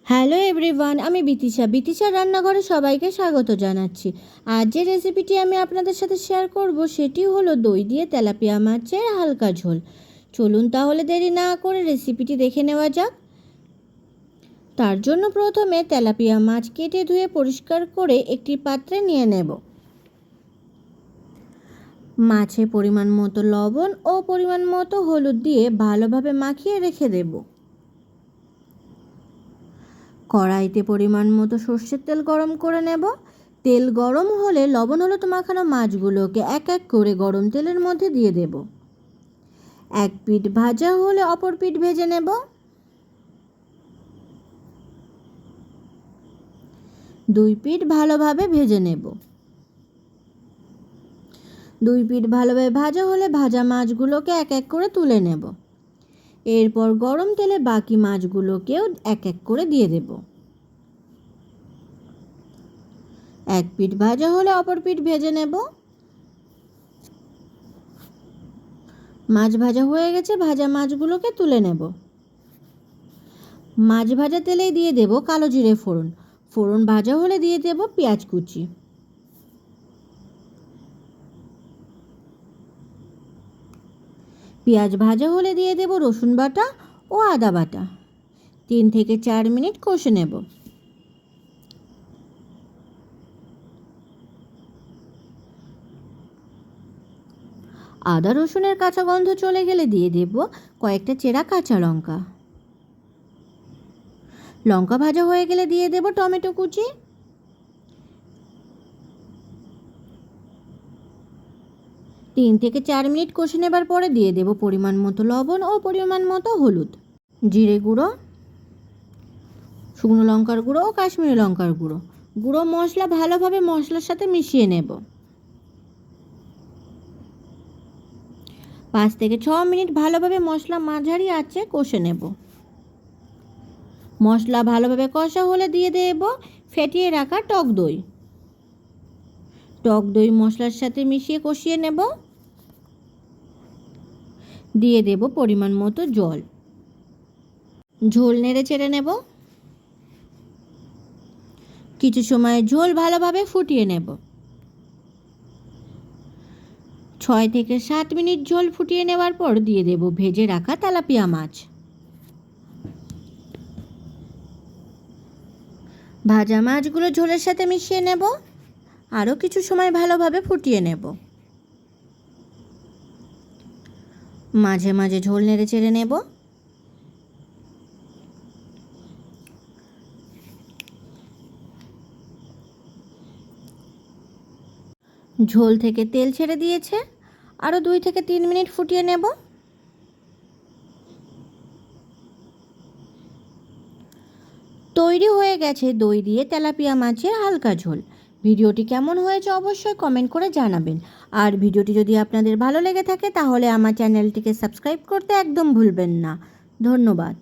Hello everyone, আমি বিতিশা রান্নাঘরে সবাইকে স্বাগত জানাচ্ছি। আজ যে রেসিপিটি আমি আপনাদের সাথে শেয়ার করব সেটি হলো দই দিয়ে তেলাপিয়া মাছের হালকা ঝোল। চলুন তাহলে দেরি না করে রেসিপিটি দেখে নেওয়া যাক। তার জন্য প্রথমে তেলাপিয়া মাছ কেটে ধুয়ে পরিষ্কার করে একটি পাত্রে নিয়ে নেব। মাছে পরিমাণ মতো লবণ ও পরিমাণ মতো হলুদ দিয়ে ভালোভাবে মাখিয়ে রেখে দেব। কড়াইতে পরিমাণ মতো সর্ষের তেল গরম করে নেব। তেল গরম হলে লবণ হলুদ মাখানো মাছগুলোকে এক এক করে গরম তেলের মধ্যে দিয়ে দেব। এক পিঠ ভাজা হলে অপর পিঠ ভেজে নেব। দুই পিঠ ভালোভাবে ভেজে নেব। দুই পিঠ ভালোভাবে ভাজা হলে ভাজা মাছগুলোকে এক এক করে তুলে নেব। এরপর গরম তেলে বাকি মাছগুলোকেও এক এক করে দিয়ে দেব। এক পিঠ ভাজা হলে অপর পিঠ ভেজে নেব। মাছ ভাজা হয়ে গেছে, ভাজা মাছগুলোকে তুলে নেব। মাছ ভাজা তেলেই দিয়ে দেব কালো জিরে ফোড়ন। ফোড়ন ভাজা হলে দিয়ে দেব পেঁয়াজ কুচি। পেঁয়াজ ভাজা হলে দিয়ে দেব রসুন বাটা ও আদা বাটা। 3 থেকে 4 মিনিট কষে নেব। আদা রসুনের কাঁচা গন্ধ চলে গেলে দিয়ে দেব কয়েকটা চেরা কাঁচা লঙ্কা। লঙ্কা ভাজা হয়ে গেলে দিয়ে দেব টমেটো কুচি। তিন থেকে 4 মিনিট কষে নেবার পরে দিয়ে দেব পরিমাণ মতো লবণ ও পরিমাণ মতো হলুদ, জিরে গুঁড়ো, শুকনো লঙ্কার গুঁড়ো ও কাশ্মীরি লঙ্কার গুঁড়ো। গুঁড়ো মশলা ভালোভাবে মশলার সাথে মিশিয়ে নেব। 5 থেকে 6 মিনিট ভালোভাবে মশলা মাঝারি আঁচে কষে নেব। মশলা ভালোভাবে কষা হলে দিয়ে দেব ফেটিয়ে রাখা টক দই। টক দই মশলার সাথে মিশিয়ে কষিয়ে নেব। দিয়ে দেব পরিমাণ মতো জল। ঝোল নেড়ে চেড়ে নেব। কিছু সময় ঝোল ভালোভাবে ফুটিয়ে নেব। 6 থেকে 7 মিনিট ঝোল ফুটিয়ে নেওয়ার পর দিয়ে দেব ভেজে রাখা তেলাপিয়া মাছ। ভাজা মাছগুলো ঝোলের সাথে মিশিয়ে নেব। আরও কিছু সময় ভালোভাবে ফুটিয়ে নেব। মাঝে মাঝে ঝোল নেড়ে চেড়ে নেব। ঝোল থেকে তেল ছেড়ে দিয়েছে, আরও 2 থেকে 3 মিনিট ফুটিয়ে নেব। তৈরি হয়ে গেছে দই দিয়ে তেলাপিয়া মাছের হালকা ঝোল। ভিডিওটি কেমন হয়েছে অবশ্যই কমেন্ট করে জানাবেন। আর ভিডিওটি যদি আপনাদের ভালো লেগে থাকে তাহলে আমার চ্যানেলটিকে সাবস্ক্রাইব করতে একদম ভুলবেন না। ধন্যবাদ।